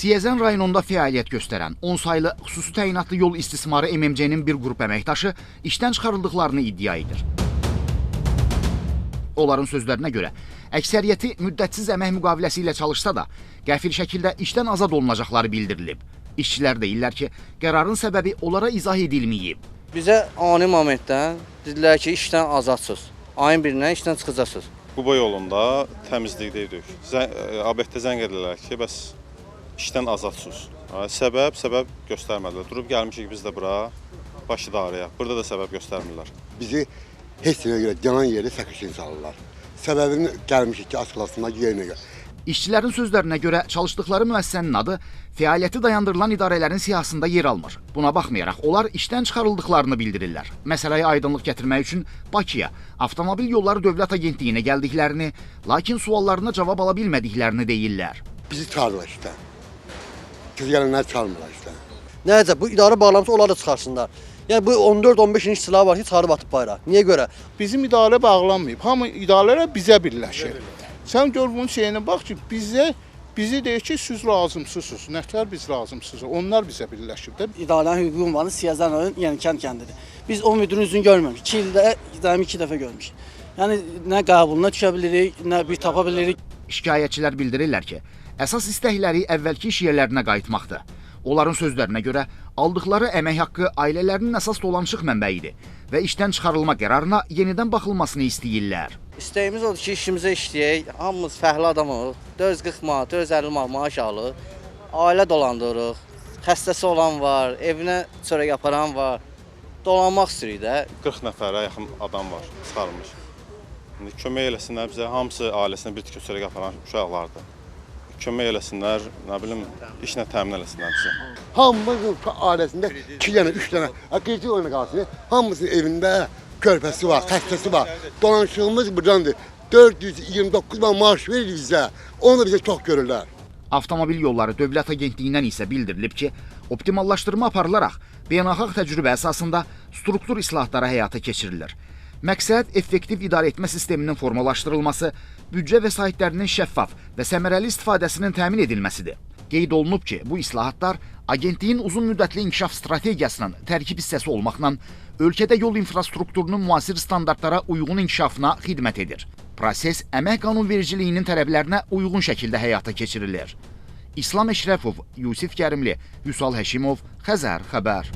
Siyəzən rayonunda fəaliyyət göstərən 10 saylı xüsusi təyinatlı yol istismarı MMC-nin bir qrup əməkdaşı işdən çıxarıldıqlarını iddia edir. Onların sözlərinə görə, əksəriyyəti müddətsiz əmək müqaviləsi ilə çalışsa da, qəfil şəkildə işdən azad olunacaqları bildirilib. İşçilər deyirlər ki, qərarın səbəbi onlara izah edilməyib. Bizə ani momentdən dedilər ki, işdən azadsınız. Ayın birindən işdən çıxacaqsınız. Quba yolunda təmizlikdə idik. ABT zəng edirlər ki, bəs işdən azadsınız. Səbəb göstərmədilər. Durub gəlmişik biz də bura, baş idarəyə. Burada da səbəb göstərmirlər. Bizi heç yerə görə yanan yeri səkişin salırlar. Səbəbini gəlmişik ki, açıqlasınlar yerinə görə. İşçilərin sözlərinə görə çalışdıqları müəssisənin adı fəaliyyəti dayandırılan idarələrin siyahısında yer almır. Buna baxmayaraq, onlar işdən çıxarıldıqlarını bildirirlər. Məsələyə aydınlıq gətirmək üçün Bakıya, Avtomobil Yolları Dövlət Agentliyinə gəldiklərini, lakin suallarına cavab ala bilmədiklərini deyirlər. Bizi çağırırlar işdən. Kız gələnləri çağırmırlar işdən. Nəyəcə, bu idarə bağlamış, onlar da çıxarsınlar. Yəni, bu 14-15 silah var ki, çağırıb atıb bayrağı. Niyə görə? Bizim idarə bağlanmayıb. Hamı idarələr bizə birləşir. Sən gör bunun şeyinə bax ki, bizi deyir ki, siz lazımsınız. Nətər biz lazımsınız? Onlar bizə birləşib də. İdarənin hüquqi ünvanı Siyəzən rayon Yenikənd kəndidir. Biz o müdürün üzünü görməmişik. 2 ildə 2 dəfə görmüşük. Yəni, nə qəbuluna düşə bilirik, nə bir tapa bilirik. Şikayətçilər bildirirlər ki, əsas istəkləri əvvəlki iş yerlərinə qayıtmaqdır. Onların sözlərinə görə, aldıqları əmək haqqı ailələrinin əsas dolanışıq mənbəyidir və işdən çıxarılma qərarına yenidən baxılmasını istəyirlər. İstəyimiz odur ki, işimizə işləyək, hamımız fəhli adamıq, 440 manat, 450 manat maaş alır, ailə dolandırırıq, xəstəsi olan var, evinə çörək aparan var, dolanmaq istəyirik də. 40 nəfərə yaxın adam var, çıxarılmış. Kömək eləsinlər bizə, hamısı ailəsinə bir tikə çörək aparan uşaqlardır. Kömək eləsinlər, nə bilim, işlə təmin eləsinlər bizə. Hamımızın ailəsində 2 dənə, 3 dənə, qeyci oyuna qalsın, hamımızın evində körpəsi var, xəstəsi var. Dolanışığımız buradandır. 429 man maaş verir bizə, onu da bizə çox görürlər. Avtomobil Yolları Dövlət Agentliyindən isə bildirilib ki, optimallaşdırma aparılaraq beynəlxalq təcrübə əsasında struktur islahatları həyata keçirilir. Məqsəd effektiv idarə etmə sisteminin formalaşdırılması, büdcə vəsaitlərinin şəffaf və səmərəli istifadəsinin təmin edilməsidir. Qeyd olunub ki, bu islahatlar agentliyin uzun müddətli inkişaf strategiyasının tərkib hissəsi olmaqla ölkədə yol infrastrukturunun müasir standartlara uyğun inkişafına xidmət edir. Proses əmək qanunvericiliyinin tələblərinə uyğun şəkildə həyata keçirilir. İslam Əşrəfov, Yusif Kərimli, Vüsal Həşimov, Xəzər xəbər.